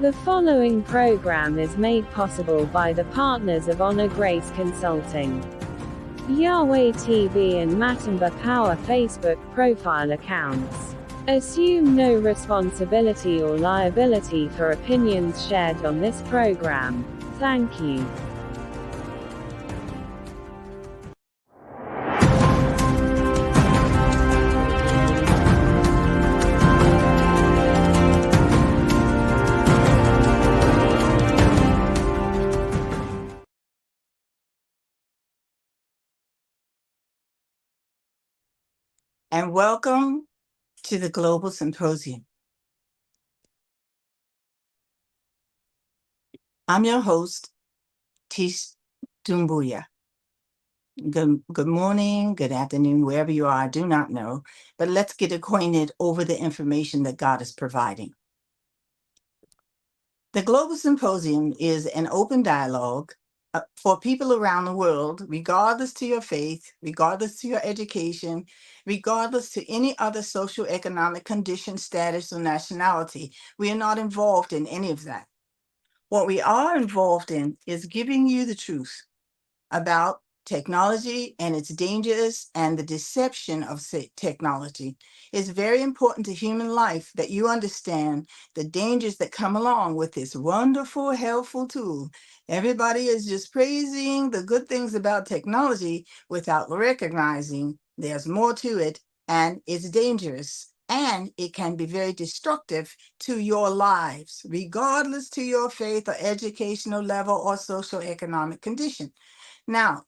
The following program is made possible by the partners of Honor Grace Consulting. Yahweh TV and Matamba Power Facebook profile accounts. Assume no responsibility or liability for opinions shared on this program. Thank you. And welcome to the Global Symposium. I'm your host, THIESS DUMBUYA. Good morning, good afternoon, wherever you are, I do not know, but let's get acquainted over the information that God is providing. The Global Symposium is an open dialogue for people around the world, regardless to your faith, regardless to your education, regardless to any other social, economic condition, status, or nationality. We are not involved in any of that. What we are involved in is giving you the truth about technology and its dangers and the deception of technology. It's very important to human life that you understand the dangers that come along with this wonderful, helpful tool. Everybody is just praising the good things about technology without recognizing there's more to it and it's dangerous. And it can be very destructive to your lives, regardless to your faith or educational level or social economic condition. Now,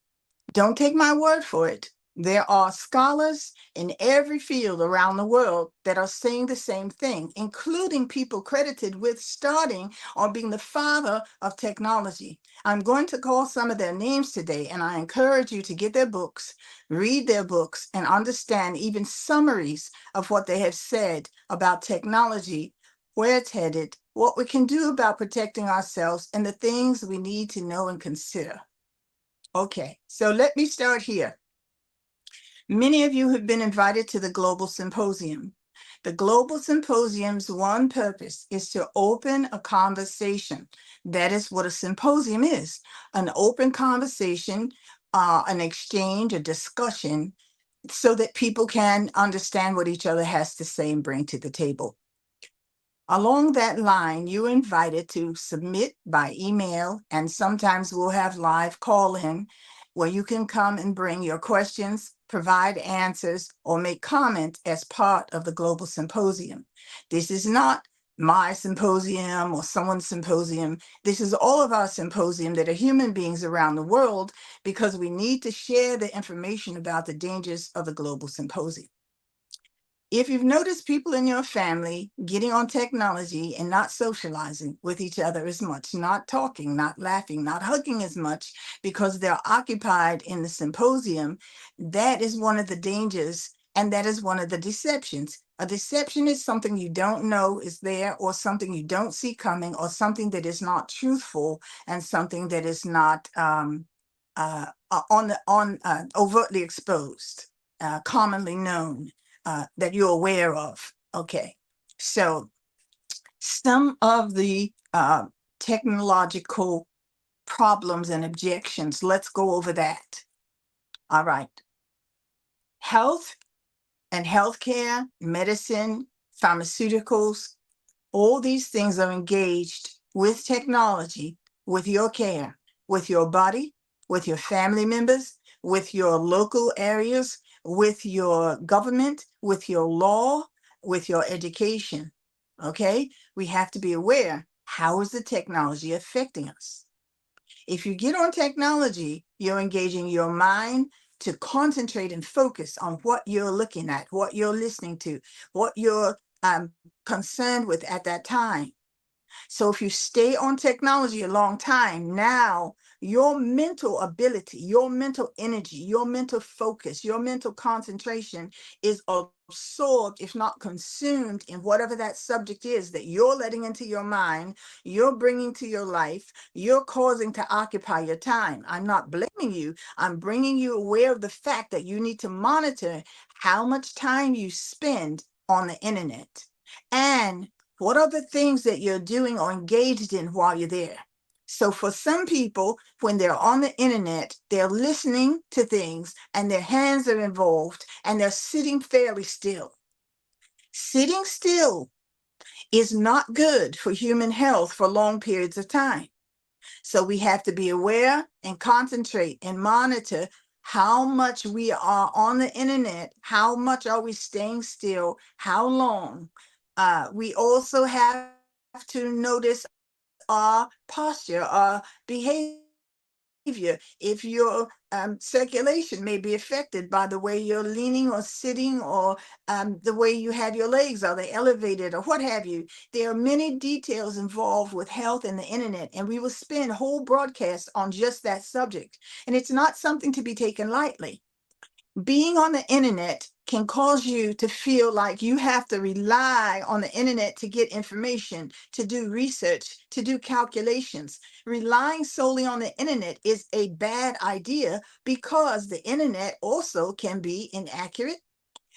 don't take my word for it. There are scholars in every field around the world that are saying the same thing, including people credited with starting or being the father of technology. I'm going to call some of their names today, and I encourage you to get their books, read their books, and understand even summaries of what they have said about technology, where it's headed, what we can do about protecting ourselves, and the things we need to know and consider. Okay, so let me start here. Many of you have been invited to the Global Symposium. The Global Symposium's one purpose is to open a conversation. That is what a symposium is, an open conversation, an exchange, a discussion, so that people can understand what each other has to say and bring to the table. Along that line, you're invited to submit by email, and sometimes we'll have live call-in where you can come and bring your questions, provide answers, or make comment as part of the Global Symposium. This is not my symposium or someone's symposium. This is all of our symposium that are human beings around the world, because we need to share the information about the dangers of the Global Symposium. If you've noticed people in your family getting on technology and not socializing with each other as much, not talking, not laughing, not hugging as much because they're occupied in the symposium, that is one of the dangers, and that is one of the deceptions. A deception is something you don't know is there, or something you don't see coming, or something that is not truthful, and something that is not overtly exposed, commonly known. That you're aware of. Okay, so some of the technological problems and objections, let's go over that. All right. Health and healthcare, medicine, pharmaceuticals, all these things are engaged with technology, with your care, with your body, with your family members, with your local areas, with your government, with your law, with your education. Okay, we have to be aware, how is the technology affecting us? If you get on technology, you're engaging your mind to concentrate and focus on what you're looking at, what you're listening to, what you're concerned with at that time. So if you stay on technology a long time, now your mental ability, your mental energy, your mental focus, your mental concentration is absorbed, if not consumed, in whatever that subject is that you're letting into your mind, you're bringing to your life, you're causing to occupy your time. I'm not blaming you. I'm bringing you aware of the fact that you need to monitor how much time you spend on the internet. And What are the things that you're doing or engaged in while you're there? So for some people, when they're on the internet, they're listening to things and their hands are involved and they're sitting fairly still. Sitting still is not good for human health for long periods of time. So we have to be aware and concentrate and monitor how much we are on the internet, how much are we staying still, how long. We also have to notice our posture, our behavior. If your circulation may be affected by the way you're leaning or sitting, or the way you have your legs, are they elevated or what have you. There are many details involved with health and the internet, and we will spend whole broadcasts on just that subject. And it's not something to be taken lightly. Being on the internet can cause you to feel like you have to rely on the internet to get information, to do research, to do calculations. Relying solely on the internet is a bad idea because the internet also can be inaccurate.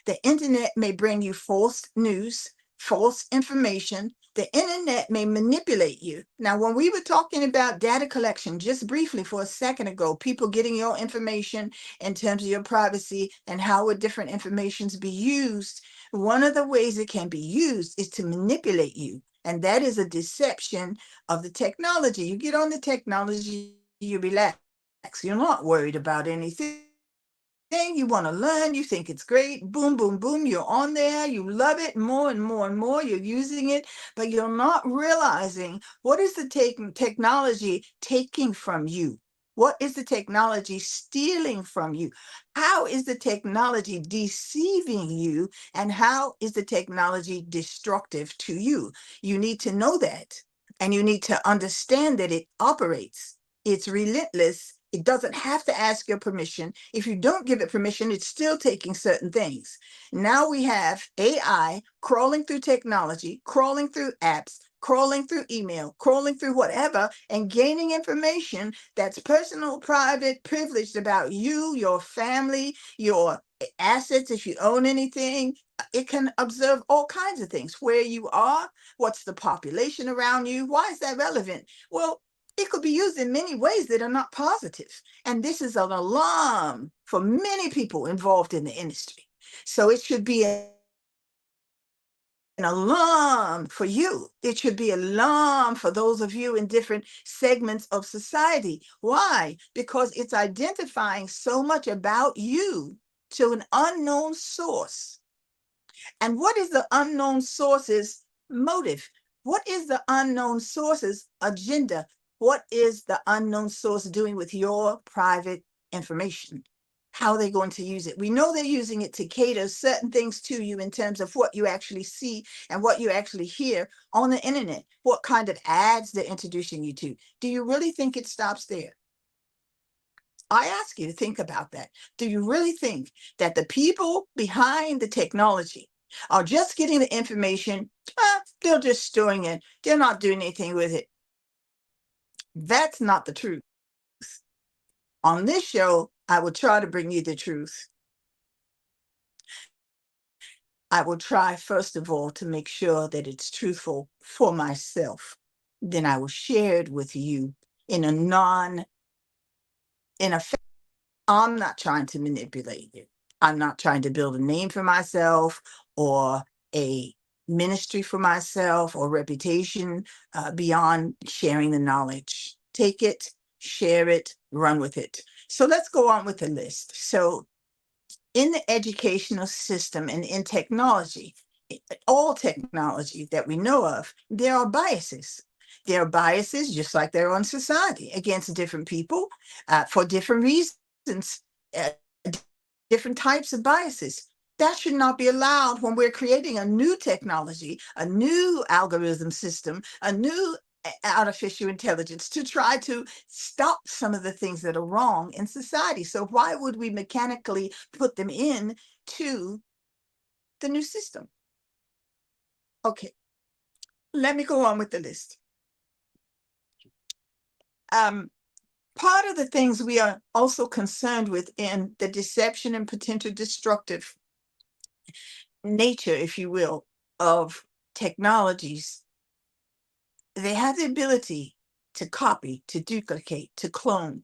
The internet may bring you false news, false information. The internet may manipulate you. Now, when we were talking about data collection just briefly for a second ago, people getting your information in terms of your privacy and how would different informations be used, one of the ways it can be used is to manipulate you. And that is a deception of the technology. You get on the technology, you relax. You're not worried about anything. You want to learn, you think it's great, boom, boom, boom, you're on there, you love it more and more and more, you're using it, but you're not realizing what is the technology taking from you? What is the technology stealing from you? How is the technology deceiving you? And how is the technology destructive to you? You need to know that, and you need to understand that it operates. It's relentless. It doesn't have to ask your permission. If you don't give it permission, it's still taking certain things. Now we have AI crawling through technology, crawling through apps, crawling through email, crawling through whatever, and gaining information that's personal, private, privileged about you, your family, your assets, if you own anything. It can observe all kinds of things, where you are, what's the population around you. Why is that relevant? Well, it could be used in many ways that are not positive. And this is an alarm for many people involved in the industry. So it should be an alarm for you. It should be an alarm for those of you in different segments of society. Why? Because it's identifying so much about you to an unknown source. And what is the unknown source's motive? What is the unknown source's agenda? What is the unknown source doing with your private information? How are they going to use it? We know they're using it to cater certain things to you in terms of what you actually see and what you actually hear on the internet, what kind of ads they're introducing you to. Do you really think it stops there? I ask you to think about that. Do you really think that the people behind the technology are just getting the information? They're just storing it. They're not doing anything with it. That's not the truth. On this show, I will try to bring you the truth. I will try, first of all, to make sure that it's truthful for myself. Then I will share it with you in a I'm not trying to manipulate you. I'm not trying to build a name for myself or a ministry for myself or reputation beyond sharing the knowledge. Take it, share it, run with it. So let's go on with the list. So in the educational system and in technology, all technology that we know of, there are biases. There are biases, just like there are in society, against different people for different reasons, uh, different types of biases. That should not be allowed when we're creating a new technology, a new algorithm system, a new artificial intelligence to try to stop some of the things that are wrong in society. So why would we mechanically put them in to the new system? Okay, let me go on with the list. Part of the things we are also concerned with in the deception and potential destructive nature, if you will, of technologies, they have the ability to copy, to duplicate, to clone.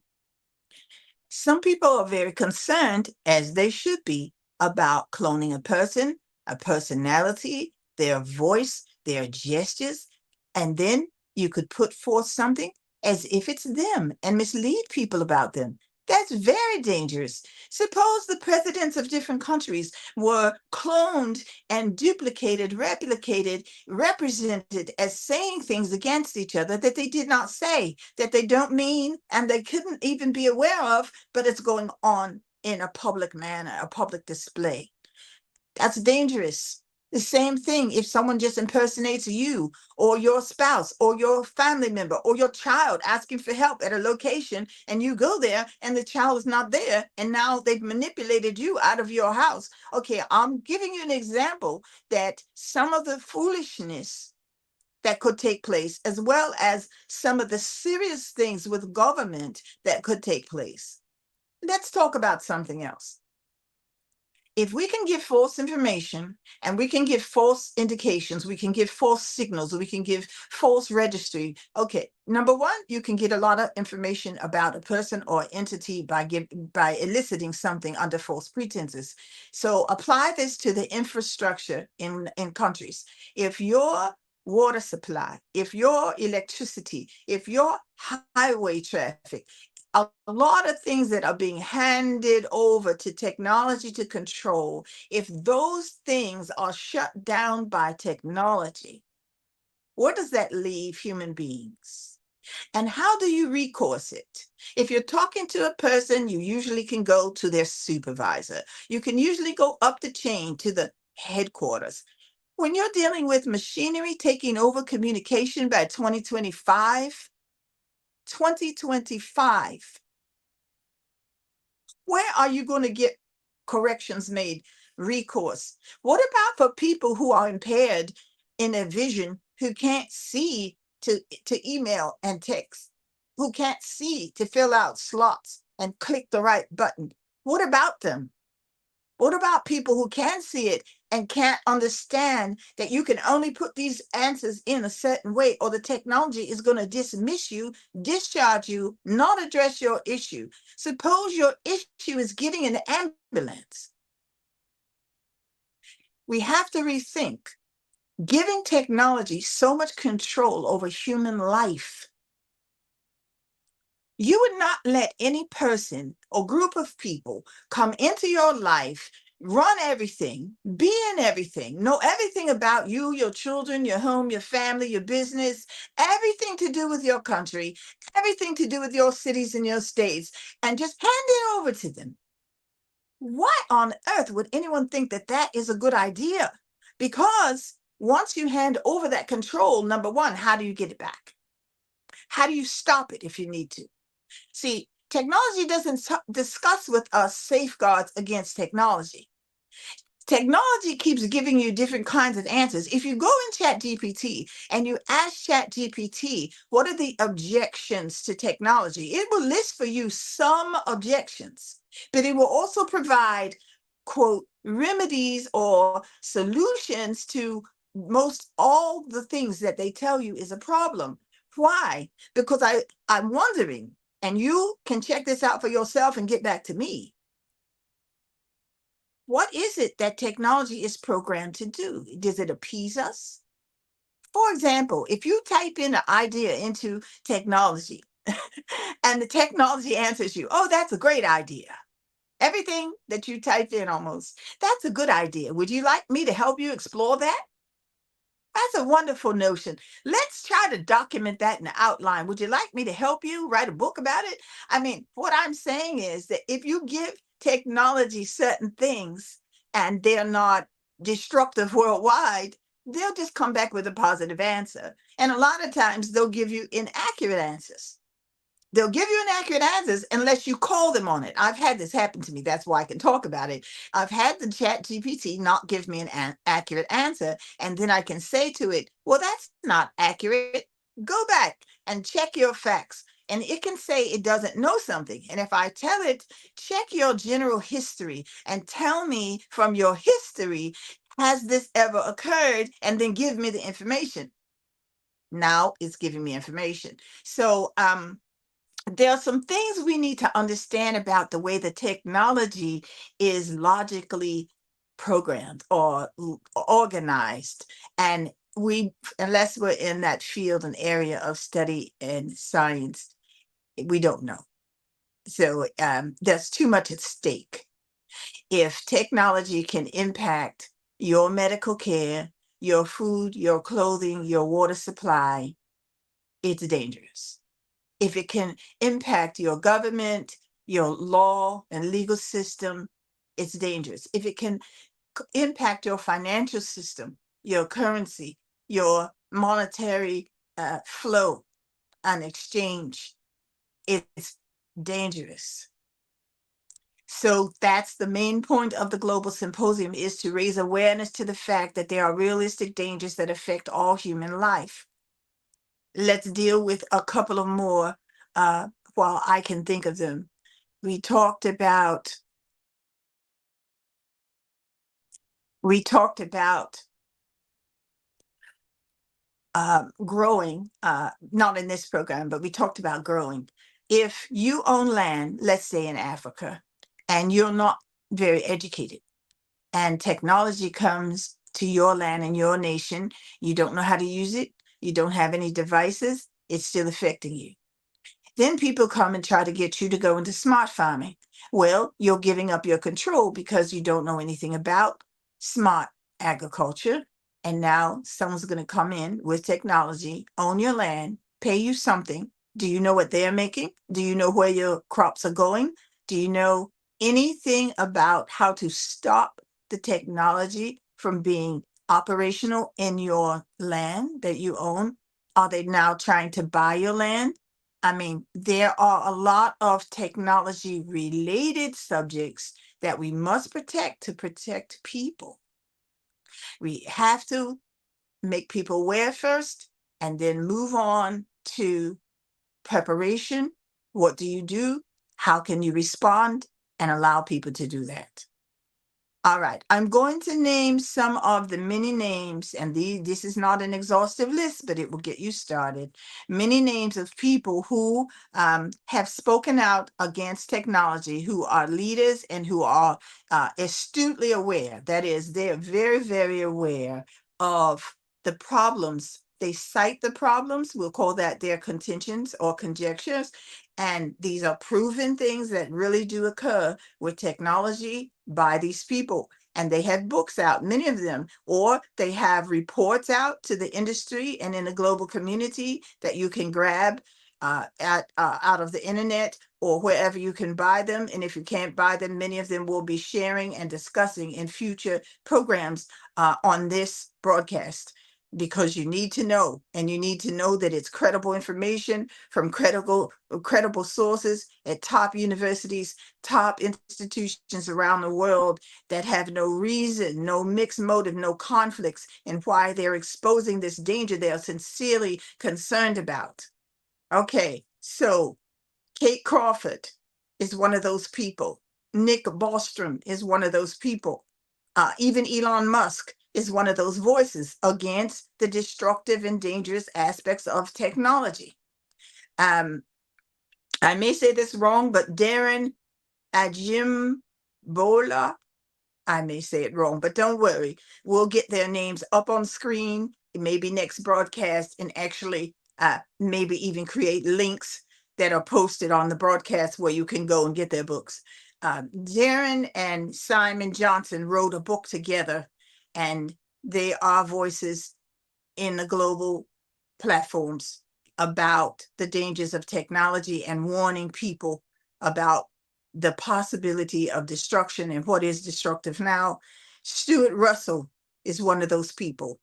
Some people are very concerned, as they should be, about cloning a person, a personality, their voice, their gestures, and then you could put forth something as if it's them and mislead people about them. That's very dangerous. Suppose the presidents of different countries were cloned and duplicated, replicated, represented as saying things against each other that they did not say, that they don't mean, and they couldn't even be aware of, but it's going on in a public manner, a public display. That's dangerous. The same thing if someone just impersonates you or your spouse or your family member or your child asking for help at a location, and you go there and the child is not there, and now they've manipulated you out of your house. Okay, I'm giving you an example that some of the foolishness that could take place, as well as some of the serious things with government that could take place. Let's talk about something else. If we can give false information and we can give false indications, we can give false signals, we can give false registry. Okay, number one, you can get a lot of information about a person or entity by eliciting something under false pretenses. So apply this to the infrastructure in countries. If your water supply, if your electricity, if your highway traffic, a lot of things that are being handed over to technology to control, if those things are shut down by technology, where does that leave human beings? And how do you recourse it? If you're talking to a person, you usually can go to their supervisor. You can usually go up the chain to the headquarters. When you're dealing with machinery taking over communication by 2025, where are you going to get corrections made, recourse? What about for people who are impaired in their vision, who can't see to email and text, who can't see to fill out slots and click the right button? What about them? What about people who can see it and can't understand that you can only put these answers in a certain way, or the technology is going to dismiss you, discharge you, not address your issue? Suppose your issue is getting an ambulance. We have to rethink giving technology so much control over human life. You would not let any person or group of people come into your life, run everything, be in everything, know everything about you, your children, your home, your family, your business, everything to do with your country, everything to do with your cities and your states, and just hand it over to them. Why on earth would anyone think that that is a good idea? Because once you hand over that control, number one, how do you get it back? How do you stop it if you need to? See, technology doesn't discuss with us safeguards against technology. Technology keeps giving you different kinds of answers. If you go in ChatGPT and you ask ChatGPT, what are the objections to technology? It will list for you some objections, but it will also provide, quote, remedies or solutions to most all the things that they tell you is a problem. Why? Because I'm wondering, and you can check this out for yourself and get back to me. What is it that technology is programmed to do? Does it appease us? For example, if you type in an idea into technology and the technology answers you, oh, that's a great idea. Everything that you typed in almost, that's a good idea. Would you like me to help you explore that? That's a wonderful notion. Let's try to document that in the outline. Would you like me to help you write a book about it? I mean, what I'm saying is that if you give technology certain things and they're not destructive worldwide, they'll just come back with a positive answer. And a lot of times they'll give you inaccurate answers. They'll give you inaccurate answers unless you call them on it. I've had this happen to me. That's why I can talk about it. I've had the ChatGPT not give me an accurate answer. And then I can say to it, well, that's not accurate. Go back and check your facts. And it can say it doesn't know something. And if I tell it, check your general history and tell me from your history, has this ever occurred? And then give me the information. Now it's giving me information. So there are some things we need to understand about the way the technology is logically programmed or organized. And unless we're in that field and area of study and science, we don't know. So there's too much at stake. If technology can impact your medical care, your food, your clothing, your water supply, it's dangerous. If it can impact your government, your law and legal system, it's dangerous. If it can impact your financial system, your currency, your monetary flow and exchange, it's dangerous. So that's the main point of the Global Symposium, is to raise awareness to the fact that there are realistic dangers that affect all human life. Let's deal with a couple of more while I can think of them. We talked about growing, not in this program, but we talked about growing. If you own land, let's say in Africa, and you're not very educated, and technology comes to your land and your nation, you don't know how to use it, you don't have any devices, it's still affecting you. Then people come and try to get you to go into smart farming. Well, you're giving up your control because you don't know anything about smart agriculture. And now someone's going to come in with technology, own your land, pay you something. Do you know what they're making? Do you know where your crops are going? Do you know anything about how to stop the technology from being operational in your land that you own? Are they now trying to buy your land? I mean, there are a lot of technology related subjects that we must protect to protect people. We have to make people aware first and then move on to preparation. What do you do? How can you respond and allow people to do that? All right, I'm going to name some of the many names, and this is not an exhaustive list, but it will get you started. Many names of people who have spoken out against technology, who are leaders and who are astutely aware. That is, they're very, very aware of the problems. They cite the problems. We'll call that their contentions or conjectures. And these are proven things that really do occur with technology by these people. And they have books out, many of them, or they have reports out to the industry and in the global community that you can grab out of the internet or wherever you can buy them. And if you can't buy them, many of them will be sharing and discussing in future programs on this broadcast. Because you need to know, and you need to know that it's credible information from credible sources at top universities, top institutions around the world that have no reason, no mixed motive, no conflicts in why they're exposing this danger they are sincerely concerned about. Okay, so Kate Crawford is one of those people. Nick Bostrom is one of those people. Even Elon Musk is one of those voices against the destructive and dangerous aspects of technology. I may say this wrong, but Darren Ajimbola, I may say it wrong, but don't worry. We'll get their names up on screen, maybe next broadcast, and actually maybe even create links that are posted on the broadcast where you can go and get their books. Darren and Simon Johnson wrote a book together, and they are voices in the global platforms about the dangers of technology and warning people about the possibility of destruction and what is destructive now. Stuart Russell is one of those people.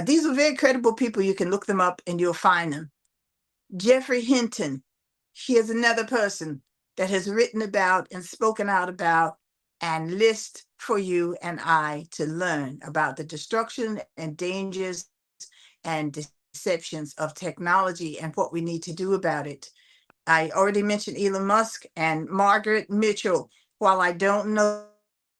These are very credible people. You can look them up and you'll find them. Jeffrey Hinton, he is another person that has written about and spoken out about and list for you and I to learn about the destruction and dangers and deceptions of technology and what we need to do about it. I already mentioned Elon Musk and Margaret Mitchell. While I don't know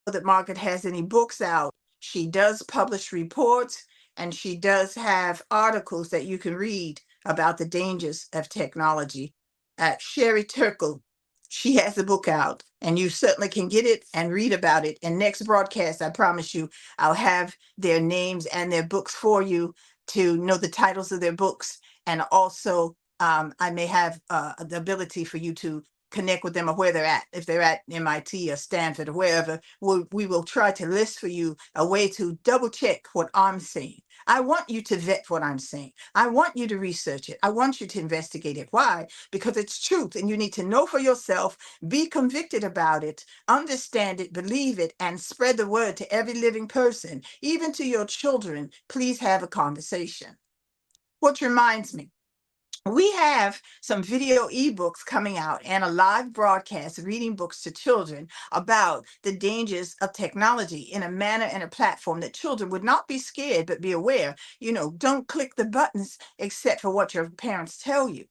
that Margaret has any books out, She does publish reports, and she does have articles that you can read about the dangers of technology. Sherry Turkle, she has a book out, and you certainly can get it and read about it. And next broadcast, I promise you, I'll have their names and their books for you to know the titles of their books. And also, I may have the ability for you to connect with them or where they're at. If they're at MIT or Stanford or wherever, we will try to list for you a way to double check what I'm saying. I want you to vet what I'm saying. I want you to research it. I want you to investigate it. Why? Because it's truth, and you need to know for yourself, be convicted about it, understand it, believe it, and spread the word to every living person, even to your children. Please have a conversation. Which reminds me, we have some video ebooks coming out and a live broadcast reading books to children about the dangers of technology in a manner and a platform that children would not be scared, but be aware. Don't click the buttons except for what your parents tell you,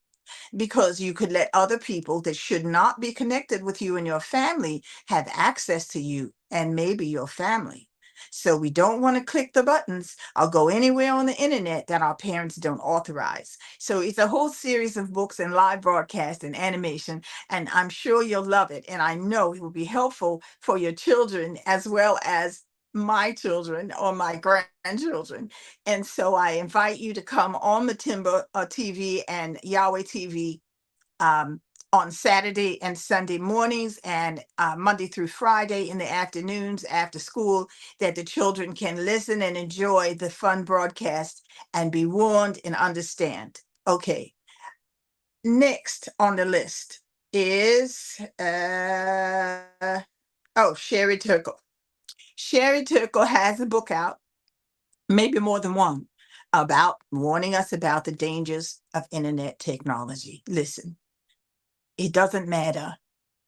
because you could let other people that should not be connected with you and your family have access to you and maybe your family. So we don't want to click the buttons or go anywhere on the internet that our parents don't authorize. So it's a whole series of books and live broadcast and animation, and I'm sure you'll love it. And I know it will be helpful for your children as well as my children or my grandchildren. And so I invite you to come on the Timber TV and Yahweh TV on Saturday and Sunday mornings, and Monday through Friday in the afternoons after school, that the children can listen and enjoy the fun broadcast and be warned and understand. Okay. Next on the list is, Sherry Turkle. Sherry Turkle has a book out, maybe more than one, about warning us about the dangers of internet technology. Listen, it doesn't matter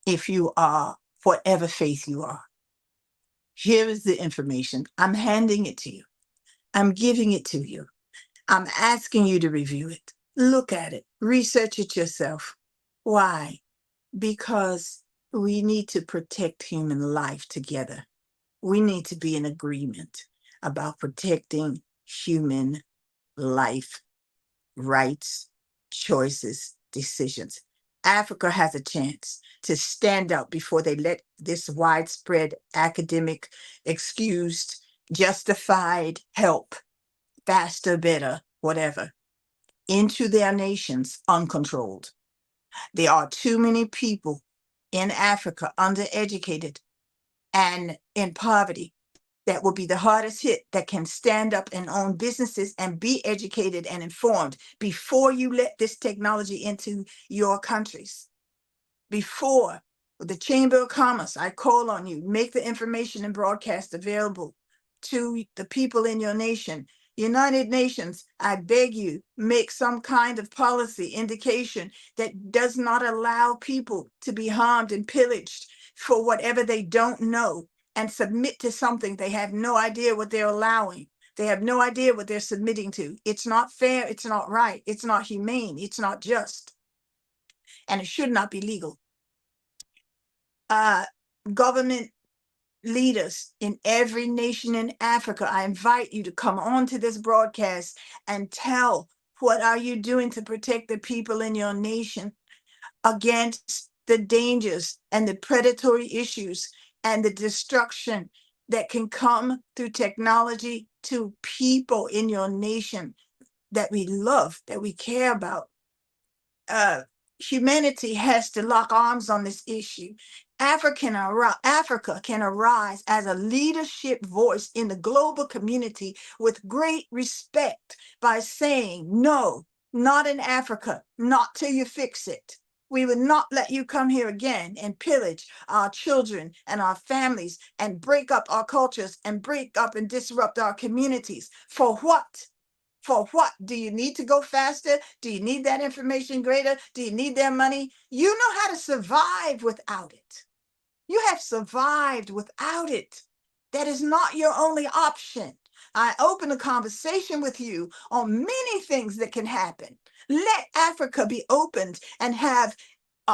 if you are whatever faith you are. Here is the information. I'm handing it to you. I'm giving it to you. I'm asking you to review it. Look at it. Research it yourself. Why? Because we need to protect human life together. We need to be in agreement about protecting human life, rights, choices, decisions. Africa has a chance to stand up before they let this widespread academic, excused, justified help, faster, better, whatever, into their nations uncontrolled. There are too many people in Africa undereducated and in poverty that will be the hardest hit, that can stand up and own businesses and be educated and informed before you let this technology into your countries. Before the Chamber of Commerce, I call on you, make the information and broadcast available to the people in your nation. United Nations, I beg you, make some kind of policy indication that does not allow people to be harmed and pillaged for whatever they don't know, and submit to something they have no idea what they're allowing. They have no idea what they're submitting to. It's not fair. It's not right. It's not humane. It's not just. And it should not be legal. Government leaders in every nation in Africa, I invite you to come on to this broadcast and tell, what are you doing to protect the people in your nation against the dangers and the predatory issues and the destruction that can come through technology to people in your nation that we love, that we care about? Humanity has to lock arms on this issue. Africa can arise as a leadership voice in the global community with great respect by saying, no, not in Africa, not till you fix it. We will not let you come here again and pillage our children and our families and break up our cultures and break up and disrupt our communities. For what? For what? Do you need to go faster? Do you need that information greater? Do you need their money? You know how to survive without it. You have survived without it. That is not your only option. I open a conversation with you on many things that can happen. Let Africa be opened and have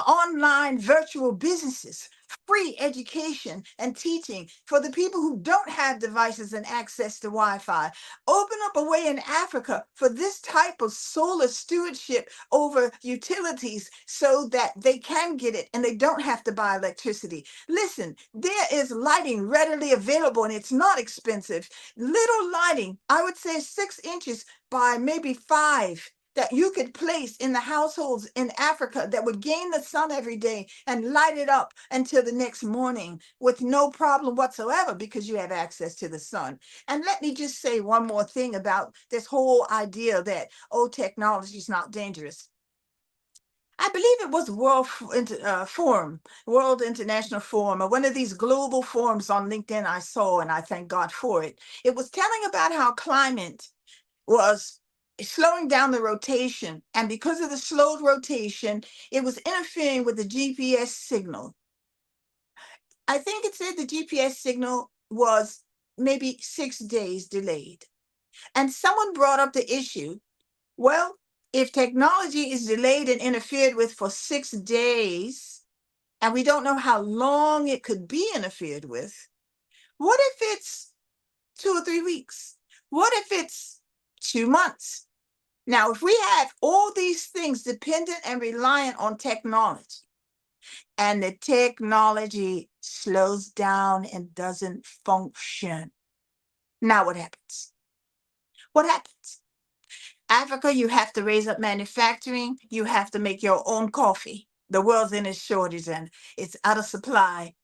online virtual businesses, free education and teaching for the people who don't have devices and access to Wi-Fi. Open up a way in Africa for this type of solar stewardship over utilities so that they can get it and they don't have to buy electricity. Listen, there is lighting readily available and it's not expensive. Little lighting, I would say 6 inches by maybe 5, that you could place in the households in Africa that would gain the sun every day and light it up until the next morning with no problem whatsoever because you have access to the sun. And let me just say one more thing about this whole idea that, oh, technology is not dangerous. I believe it was World International Forum, or one of these global forums on LinkedIn I saw, and I thank God for it. It was telling about how climate was slowing down the rotation. And because of the slowed rotation, it was interfering with the GPS signal. I think it said the GPS signal was maybe 6 days delayed. And someone brought up the issue, well, if technology is delayed and interfered with for 6 days, and we don't know how long it could be interfered with, what if it's 2 or 3 weeks? What if it's 2 months? Now, if we have all these things dependent and reliant on technology, and the technology slows down and doesn't function, now what happens? What happens? Africa, you have to raise up manufacturing. You have to make your own coffee. The world's in a shortage and it's out of supply.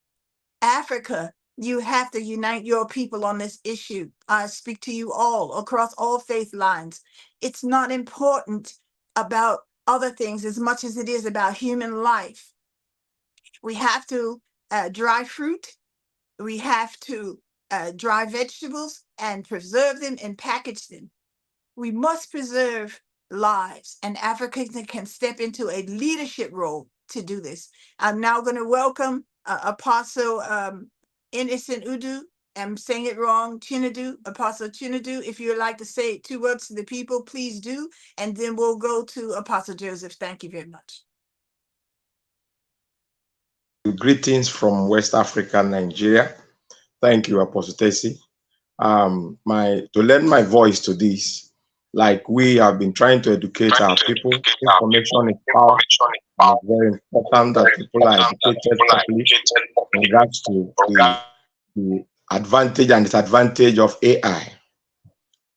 Africa, you have to unite your people on this issue. I speak to you all across all faith lines. It's not important about other things as much as it is about human life. We have to dry fruit. We have to dry vegetables and preserve them and package them. We must preserve lives, and Africa can step into a leadership role to do this. I'm now going to welcome Apostle Innocent Udu. I'm saying it wrong, Chinadu, Apostle Chinadu. If you would like to say 2 words to the people, please do. And then we'll go to Apostle Joseph. Thank you very much. Greetings from West Africa, Nigeria. Thank you, Apostle THIESS. To lend my voice to this, like we have been trying to educate our people, information is power. It's very important that people are educated properly in regards to the advantage and disadvantage of AI.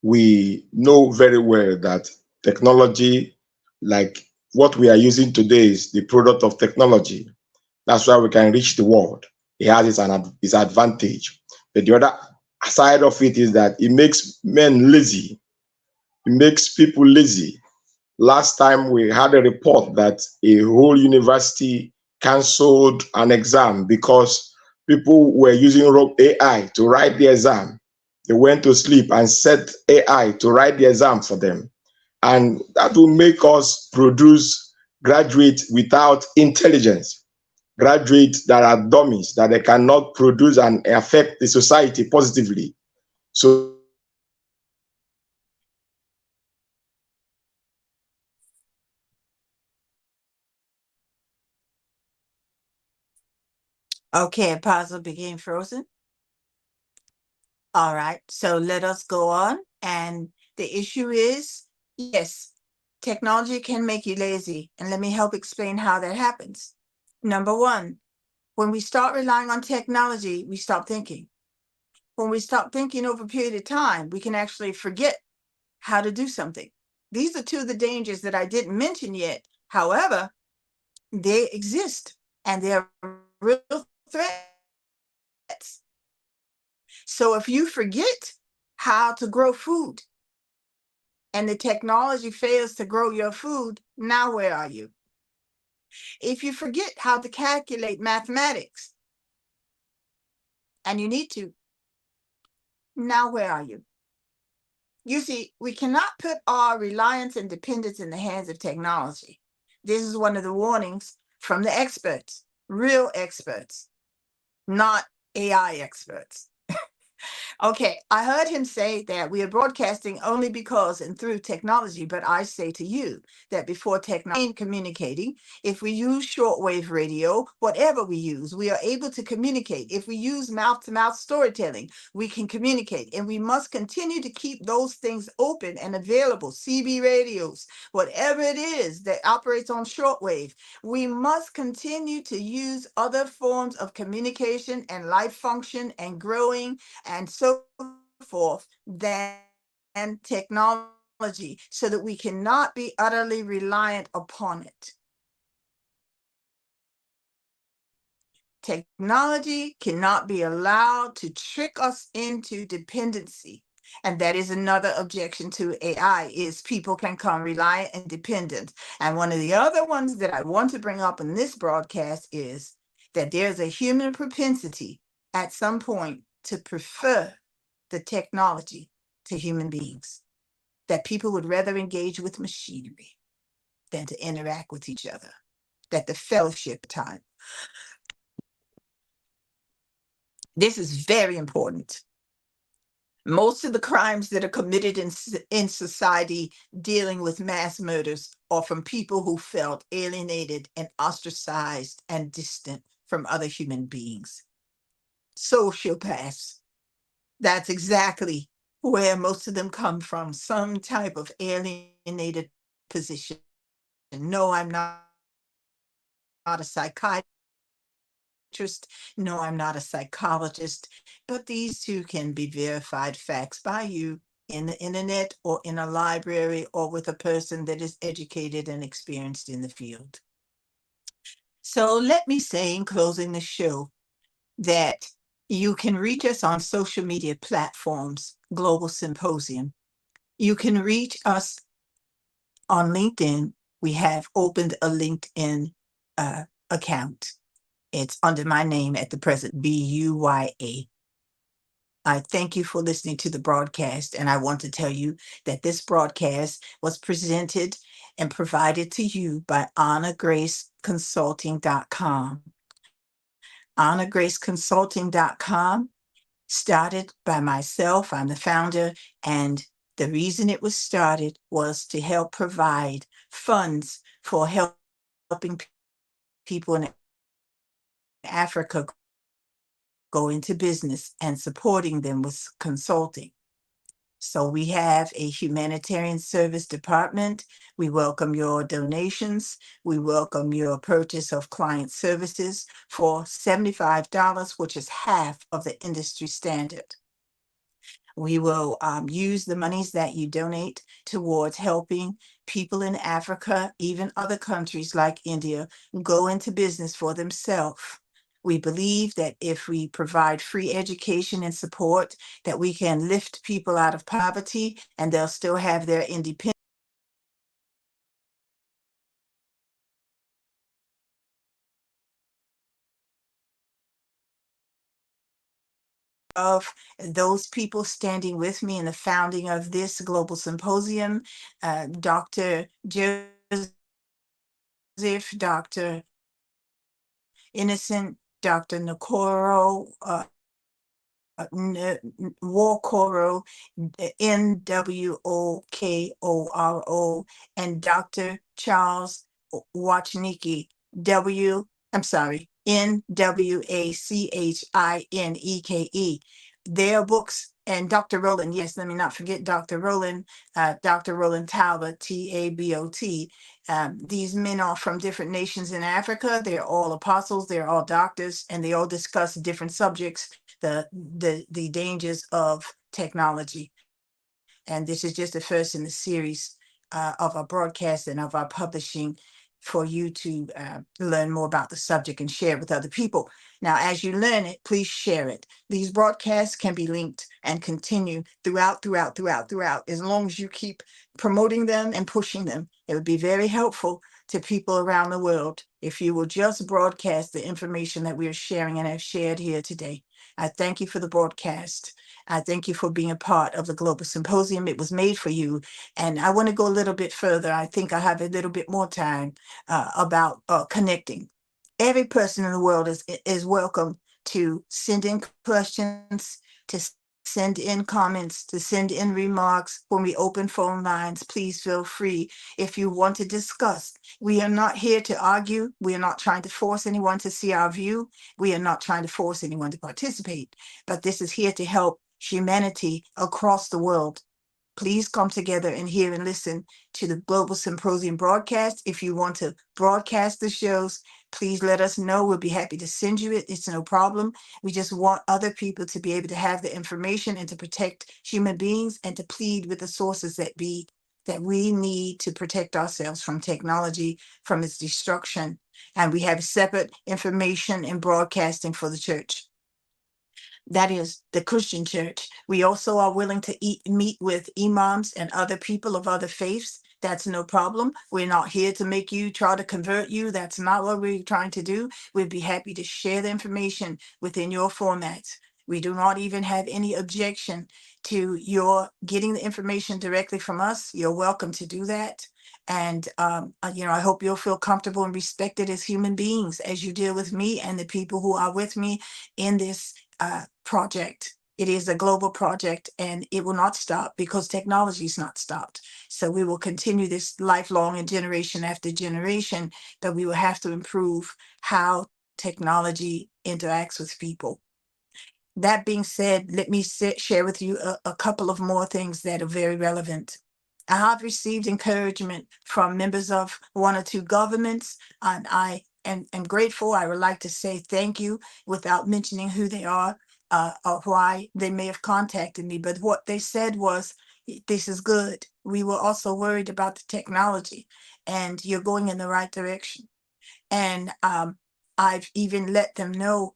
We know very well that technology, like what we are using today, is the product of technology. That's why we can reach the world. It has its advantage. But the other side of it is that it makes men lazy. It makes people lazy. Last time we had a report that a whole university canceled an exam because people were using AI to write the exam. They went to sleep and set AI to write the exam for them. And that will make us produce graduates without intelligence, graduates that are dummies, that they cannot produce and affect the society positively. So Okay, Apostle became frozen. All right, so let us go on. And the issue is, yes, technology can make you lazy. And let me help explain how that happens. Number one, when we start relying on technology, we stop thinking. When we stop thinking over a period of time, we can actually forget how to do something. These are 2 of the dangers that I didn't mention yet. However, they exist and they're real threats. So if you forget how to grow food and the technology fails to grow your food, now where are you? If you forget how to calculate mathematics, and you need to, now where are you? You see, we cannot put our reliance and dependence in the hands of technology. This is one of the warnings from the experts, real experts, not AI experts. Okay, I heard him say that we are broadcasting only because and through technology, but I say to you that before technology communicating, if we use shortwave radio, whatever we use, we are able to communicate. If we use mouth-to-mouth storytelling, we can communicate, and we must continue to keep those things open and available. CB radios, whatever it is that operates on shortwave, we must continue to use other forms of communication and life function and growing and so forth than technology, so that we cannot be utterly reliant upon it. Technology cannot be allowed to trick us into dependency. And that is another objection to AI, is people can become reliant and dependent. And one of the other ones that I want to bring up in this broadcast is that there's a human propensity at some point to prefer the technology to human beings, that people would rather engage with machinery than to interact with each other, that the fellowship time. This is very important. Most of the crimes that are committed in society dealing with mass murders are from people who felt alienated and ostracized and distant from other human beings. Sociopaths. That's exactly where most of them come from, some type of alienated position. No, I'm not a psychiatrist. No, I'm not a psychologist, but these two can be verified facts by you in the internet or in a library or with a person that is educated and experienced in the field. So let me say in closing the show that you can reach us on social media platforms, Global Symposium. You can reach us on LinkedIn. We have opened a LinkedIn account. It's under my name at the present, BUYA. I thank you for listening to the broadcast, and I want to tell you that this broadcast was presented and provided to you by HonorGraceConsulting.com. HonorGraceConsulting.com started by myself. I'm the founder, and the reason it was started was to help provide funds for helping people in Africa go into business and supporting them with consulting. So we have a humanitarian service department. We welcome your donations. We welcome your purchase of client services for $75, which is half of the industry standard. We will use the monies that you donate towards helping people in Africa, even other countries like India, go into business for themselves. We believe that if we provide free education and support, that we can lift people out of poverty and they'll still have their independence. Of those people standing with me in the founding of this global symposium, Dr. Joseph, Dr. Innocent, Dr. Nakoro, Nwokoro, Nwokoro, and Dr. Charles Wachniki, Nwachineke. Their books, and Dr. Roland, yes, let me not forget Dr. Roland, Dr. Roland Talbot, Tabot. These men are from different nations in Africa. They're all apostles, they're all doctors, and they all discuss different subjects, the dangers of technology. And this is just the first in the series of our broadcast and of our publishing for you to learn more about the subject and share it with other people. Now, as you learn it, please share it. These broadcasts can be linked and continue throughout, as long as you keep promoting them and pushing them. It would be very helpful to people around the world if you will just broadcast the information that we are sharing and have shared here today. I thank you for the broadcast. I thank you for being a part of the Global Symposium. It was made for you. And I want to go a little bit further. I think I have a little bit more time about connecting. Every person in the world is welcome to send in questions, to send in comments, to send in remarks when we open phone lines. Please feel free if you want to discuss. We are not here to argue. We are not trying to force anyone to see our view. We are not trying to force anyone to participate. But this is here to help humanity across the world. Please come together and hear and listen to the Global Symposium broadcast. If you want to broadcast the shows, please let us know. We'll be happy to send you it. It's no problem. We just want other people to be able to have the information and to protect human beings and to plead with the sources that we need to protect ourselves from technology, from its destruction. And we have separate information and broadcasting for the church. That is the Christian church. We also are willing to meet with imams and other people of other faiths. That's no problem. We're not here to make you try to convert you. That's not what we're trying to do. We'd be happy to share the information within your formats. We do not even have any objection to your getting the information directly from us. You're welcome to do that. And, I hope you'll feel comfortable and respected as human beings as you deal with me and the people who are with me in this project. It is a global project and it will not stop because technology is not stopped. So we will continue this lifelong and generation after generation, but we will have to improve how technology interacts with people. That being said, let me share with you a couple of more things that are very relevant. I have received encouragement from members of one or two governments, and I am grateful. I would like to say thank you without mentioning who they are or why they may have contacted me. But what they said was, this is good. We were also worried about the technology, and you're going in the right direction. And I've even let them know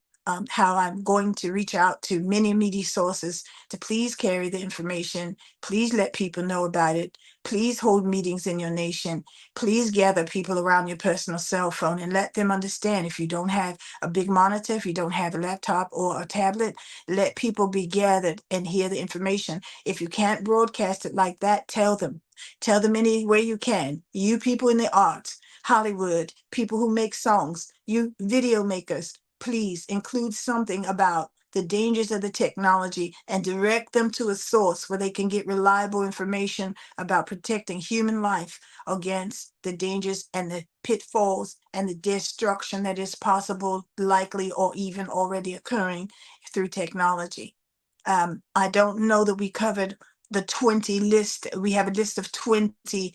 how I'm going to reach out to many media sources to please carry the information. Please let people know about it. Please hold meetings in your nation. Please gather people around your personal cell phone and let them understand. If you don't have a big monitor, if you don't have a laptop or a tablet, let people be gathered and hear the information. If you can't broadcast it like that, tell them. Tell them any way you can. You people in the arts, Hollywood, people who make songs, you video makers, please include something about the dangers of the technology and direct them to a source where they can get reliable information about protecting human life against the dangers and the pitfalls and the destruction that is possible, likely, or even already occurring through technology. I don't know that we covered the 20 list. We have a list of 20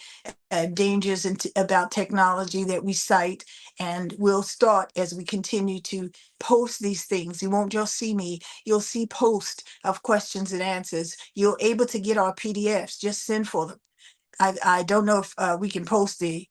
dangers about technology that we cite, and we'll start as we continue to post these things. You won't just see me, you'll see posts of questions and answers. You're able to get our PDFs, just send for them. I don't know if we can post the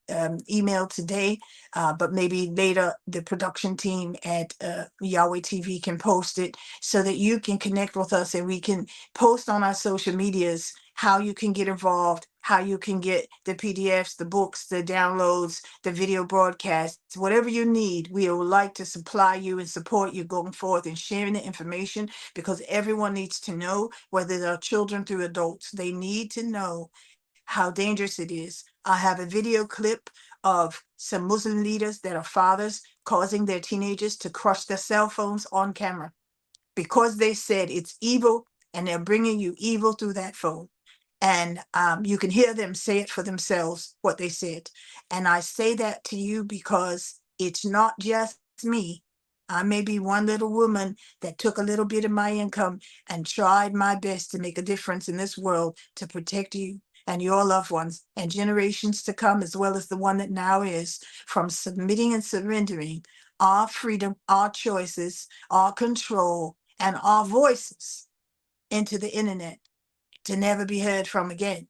email today, but maybe later the production team at Yahweh TV can post it so that you can connect with us and we can post on our social medias how you can get involved, how you can get the PDFs, the books, the downloads, the video broadcasts, whatever you need. We would like to supply you and support you going forth and sharing the information, because everyone needs to know, whether they're children through adults, they need to know how dangerous it is. I have a video clip of some Muslim leaders that are fathers causing their teenagers to crush their cell phones on camera because they said it's evil, and they're bringing you evil through that phone. And you can hear them say it for themselves, what they said. And I say that to you because it's not just me. I may be one little woman that took a little bit of my income and tried my best to make a difference in this world to protect you and your loved ones and generations to come, as well as the one that now is, from submitting and surrendering our freedom, our choices, our control, and our voices into the internet to never be heard from again.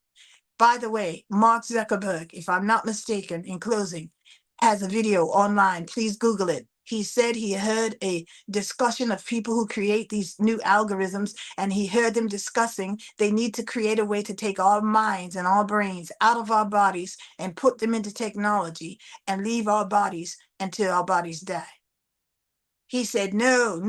By the way, Mark Zuckerberg, if I'm not mistaken, in closing, has a video online. Please Google it. He said he heard a discussion of people who create these new algorithms, and he heard them discussing they need to create a way to take our minds and our brains out of our bodies and put them into technology and leave our bodies until our bodies die. He said, no,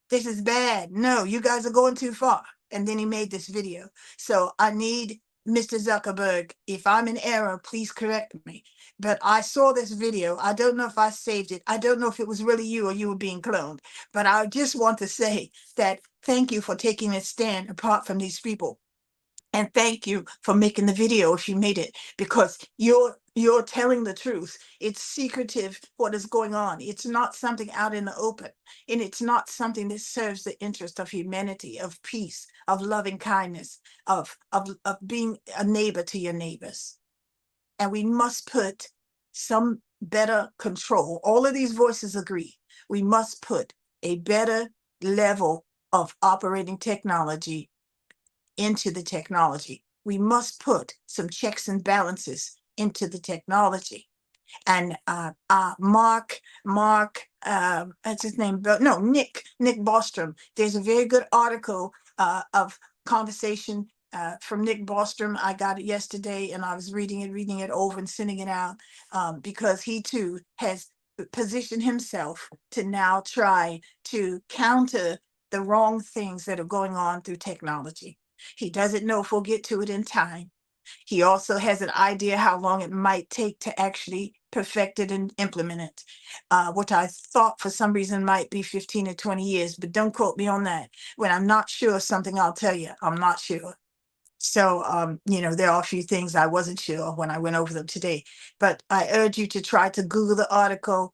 this is bad. No, you guys are going too far. And then he made this video. So I need Mr. Zuckerberg, if I'm in error, please correct me. But I saw this video. I don't know if I saved it. I don't know if it was really you or you were being cloned. But I just want to say that thank you for taking a stand apart from these people. And thank you for making the video if you made it, because you're telling the truth. It's secretive what is going on. It's not something out in the open. And it's not something that serves the interest of humanity, of peace, of loving kindness, of being a neighbor to your neighbors. And we must put some better control. All of these voices agree. We must put a better level of operating technology into the technology. We must put some checks and balances into the technology. And Mark, that's his name, no, Nick Bostrom. There's a very good article of conversation from Nick Bostrom. I got it yesterday and I was reading it over and sending it out because he too has positioned himself to now try to counter the wrong things that are going on through technology. He doesn't know if we'll get to it in time. He also has an idea how long it might take to actually perfect it and implement it, which I thought for some reason might be 15 or 20 years, but don't quote me on that. When I'm not sure of something, I'll tell you, I'm not sure. So, there are a few things I wasn't sure when I went over them today, but I urge you to try to Google the article.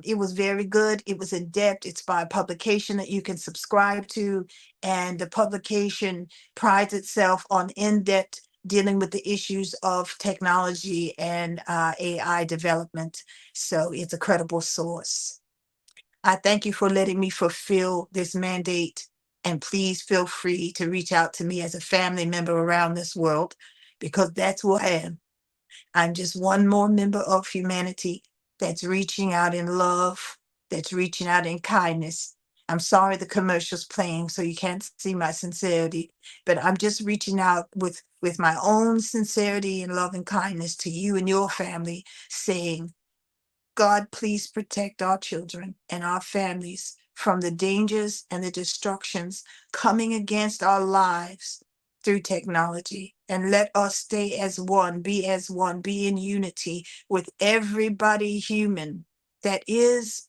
It was very good. It was in depth. It's by a publication that you can subscribe to. And the publication prides itself on in-depth dealing with the issues of technology and AI development. So it's a credible source. I thank you for letting me fulfill this mandate. And please feel free to reach out to me as a family member around this world, because that's who I am. I'm just one more member of humanity that's reaching out in love, that's reaching out in kindness. I'm sorry the commercial's playing, so you can't see my sincerity, but I'm just reaching out with my own sincerity and love and kindness to you and your family, saying, God, please protect our children and our families from the dangers and the destructions coming against our lives through technology. And let us stay as one, be in unity with everybody human that is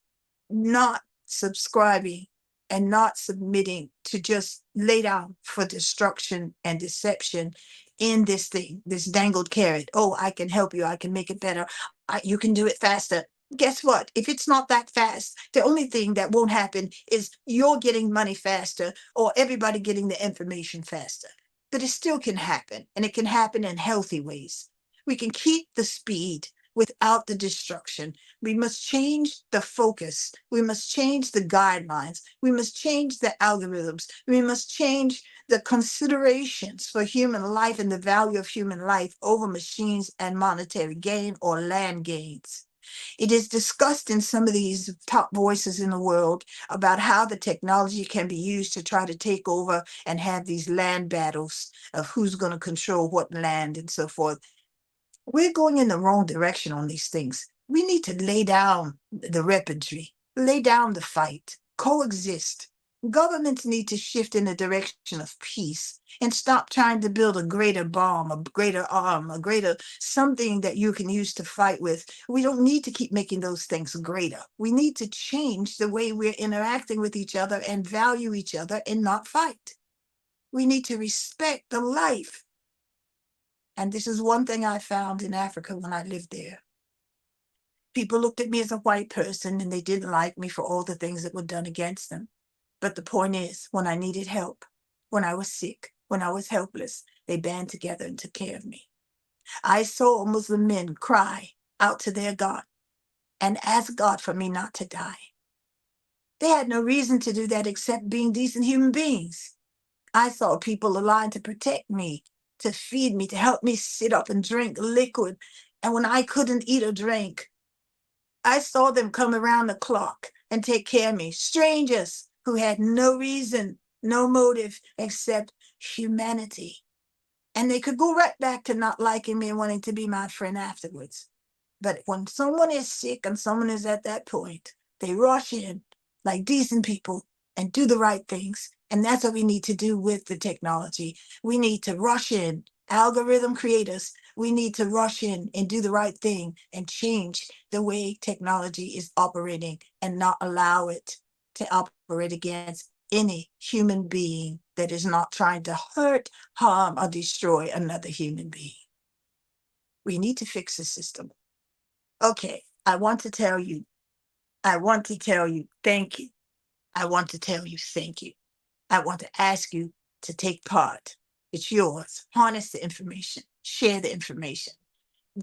not subscribing and not submitting to just lay down for destruction and deception in this thing, this dangled carrot. Oh, I can help you. I can make it better. You can do it faster. Guess what? If it's not that fast, the only thing that won't happen is you're getting money faster or everybody getting the information faster. But it still can happen, and it can happen in healthy ways. We can keep the speed without the destruction. We must change the focus. We must change the guidelines. We must change the algorithms. We must change the considerations for human life and the value of human life over machines and monetary gain or land gains. It is discussed in some of these top voices in the world about how the technology can be used to try to take over and have these land battles of who's going to control what land and so forth. We're going in the wrong direction on these things. We need to lay down the weaponry, lay down the fight, coexist. Governments need to shift in the direction of peace and stop trying to build a greater bomb, a greater arm, a greater something that you can use to fight with. We don't need to keep making those things greater. We need to change the way we're interacting with each other and value each other and not fight. We need to respect the life. And this is one thing I found in Africa when I lived there. People looked at me as a white person and they didn't like me for all the things that were done against them. But the point is, when I needed help, when I was sick, when I was helpless, they band together and took care of me. I saw Muslim men cry out to their God and ask God for me not to die. They had no reason to do that except being decent human beings. I saw people aligned to protect me, to feed me, to help me sit up and drink liquid. And when I couldn't eat or drink, I saw them come around the clock and take care of me. Strangers who had no reason, no motive except humanity. And they could go right back to not liking me and wanting to be my friend afterwards. But when someone is sick and someone is at that point, they rush in like decent people and do the right things. And that's what we need to do with the technology. We need to rush in algorithm creators, we need to rush in and do the right thing and change the way technology is operating and not allow it to operate against any human being that is not trying to hurt, harm, or destroy another human being. We need to fix the system. Okay, I want to tell you thank you. I want to tell you thank you. I want to ask you to take part. It's yours. Harness the information. Share the information.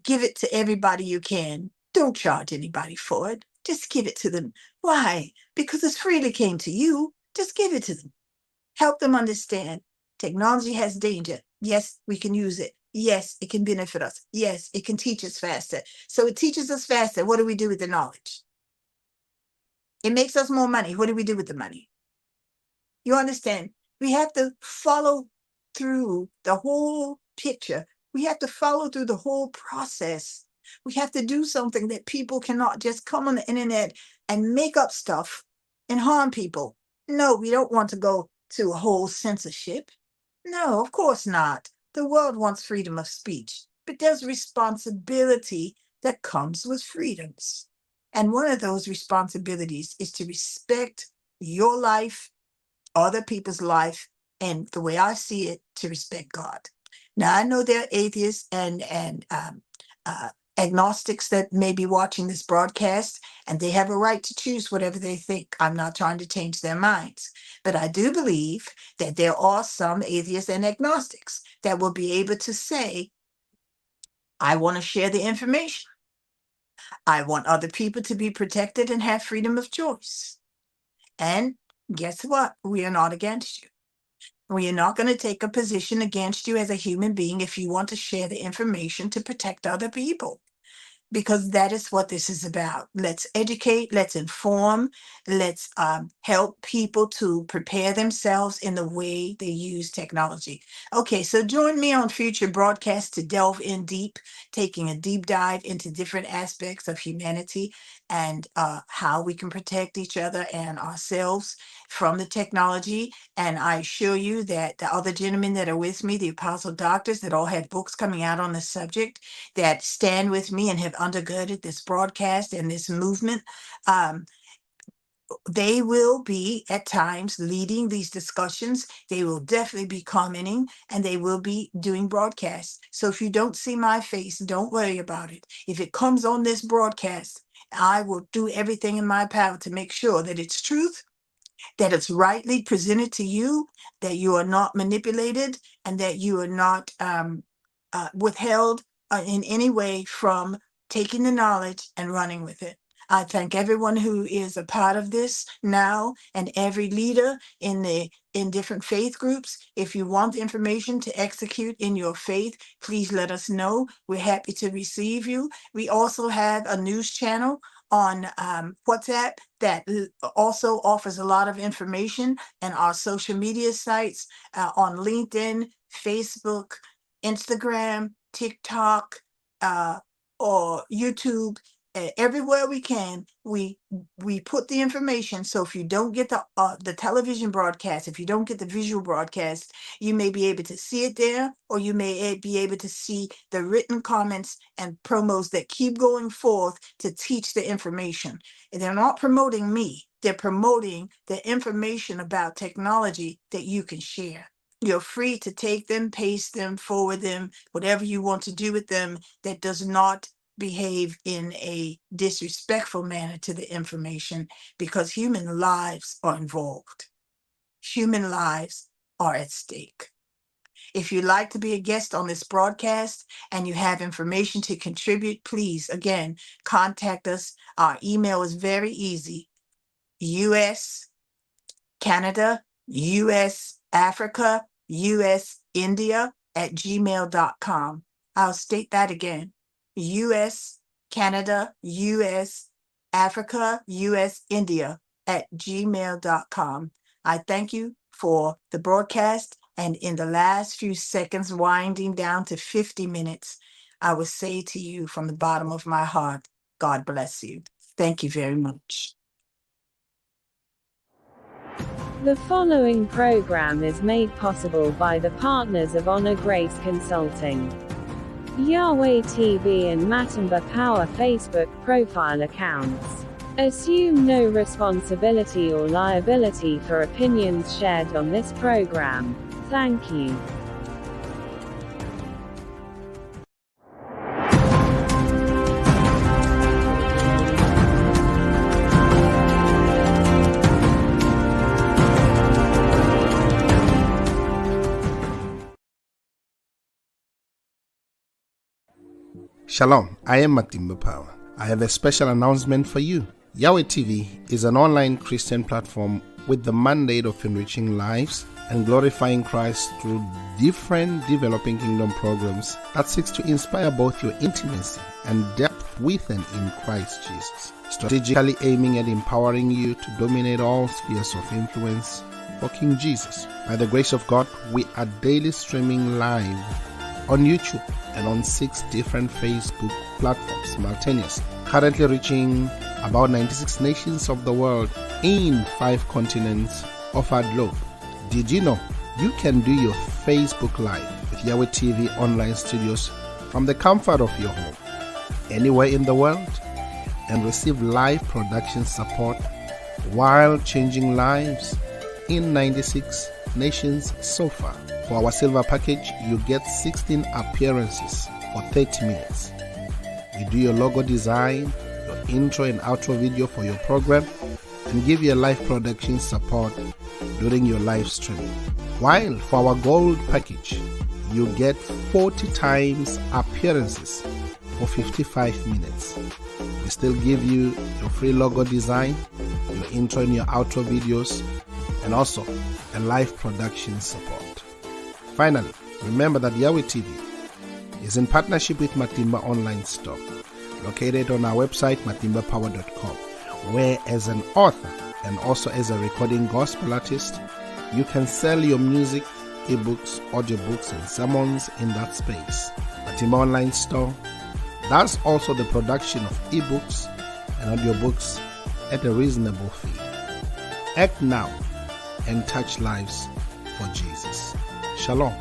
Give it to everybody you can. Don't charge anybody for it. Just give it to them. Why? Because it freely came to you. Just give it to them. Help them understand technology has danger. Yes, we can use it. Yes, it can benefit us. Yes, it can teach us faster. So it teaches us faster. What do we do with the knowledge? It makes us more money. What do we do with the money? You understand? We have to follow through the whole picture. We have to follow through the whole process. We have to do something that people cannot just come on the internet and make up stuff and harm people. No, we don't want to go to a whole censorship. No, of course not. The world wants freedom of speech, but there's responsibility that comes with freedoms. And one of those responsibilities is to respect your life, other people's life, and the way I see it, to respect God. Now, I know there are atheists and agnostics that may be watching this broadcast, and they have a right to choose whatever they think. I'm not trying to change their minds. But I do believe that there are some atheists and agnostics that will be able to say, I want to share the information. I want other people to be protected and have freedom of choice. And guess what? We are not against you. We are not going to take a position against you as a human being if you want to share the information to protect other people, because that is what this is about. Let's educate, let's inform, let's help people to prepare themselves in the way they use technology. Okay, so join me on future broadcasts to delve in deep, taking a deep dive into different aspects of humanity and how we can protect each other and ourselves from the technology. And I assure you that the other gentlemen that are with me, the Apostle Doctors that all have books coming out on the subject, that stand with me and have undergirded this broadcast and this movement, they will be at times leading these discussions. They will definitely be commenting, and they will be doing broadcasts. So if you don't see my face, don't worry about it. If it comes on this broadcast, I will do everything in my power to make sure that it's truth, that it's rightly presented to you, that you are not manipulated, and that you are not withheld in any way from taking the knowledge and running with it. I thank everyone who is a part of this now, and every leader in different faith groups. If you want the information to execute in your faith, please let us know. We're happy to receive you. We also have a news channel on WhatsApp that also offers a lot of information, and our social media sites on LinkedIn, Facebook, Instagram, TikTok, or YouTube. Everywhere we can, we put the information. So if you don't get the television broadcast, if you don't get the visual broadcast, you may be able to see it there, or you may be able to see the written comments and promos that keep going forth to teach the information. And they're not promoting me. They're promoting the information about technology that you can share. You're free to take them, paste them, forward them, whatever you want to do with them that does not behave in a disrespectful manner to the information, because human lives are involved. Human lives are at stake. If you'd like to be a guest on this broadcast and you have information to contribute, please, again, contact us. Our email is very easy: US, Canada, US, Africa, US, India @gmail.com. I'll state that again: US, Canada, US, Africa, US, India @gmail.com. I thank you for the broadcast. And in the last few seconds, winding down to 50 minutes, I will say to you from the bottom of my heart, God bless you. Thank you very much. The following program is made possible by the partners of Honor Grace Consulting. Yahweh TV and Matumba Power Facebook profile accounts. Assume no responsibility or liability for opinions shared on this program. Thank you. Shalom, I am Matumba Power. I have a special announcement for you. Yahweh TV is an online Christian platform with the mandate of enriching lives and glorifying Christ through different developing kingdom programs that seeks to inspire both your intimacy and depth with and in Christ Jesus, strategically aiming at empowering you to dominate all spheres of influence for King Jesus. By the grace of God, we are daily streaming live on YouTube and on 6 different Facebook platforms simultaneously, currently reaching about 96 nations of the world in 5 continents of our globe. Did you know you can do your Facebook Live with Yahweh TV online studios from the comfort of your home, anywhere in the world, and receive live production support while changing lives in 96 nations so far? For our silver package, you get 16 appearances for 30 minutes. We do your logo design, your intro and outro video for your program, and give you a live production support during your live streaming. While for our gold package, you get 40 times appearances for 55 minutes. We still give you your free logo design, your intro and your outro videos, and also a live production support. Finally, remember that Yahweh TV is in partnership with Matimba Online Store, located on our website matimbapower.com, where as an author and also as a recording gospel artist, you can sell your music, ebooks, audiobooks, and sermons in that space. Matimba Online Store does also the production of ebooks and audiobooks at a reasonable fee. Act now and touch lives for Jesus. Shalom.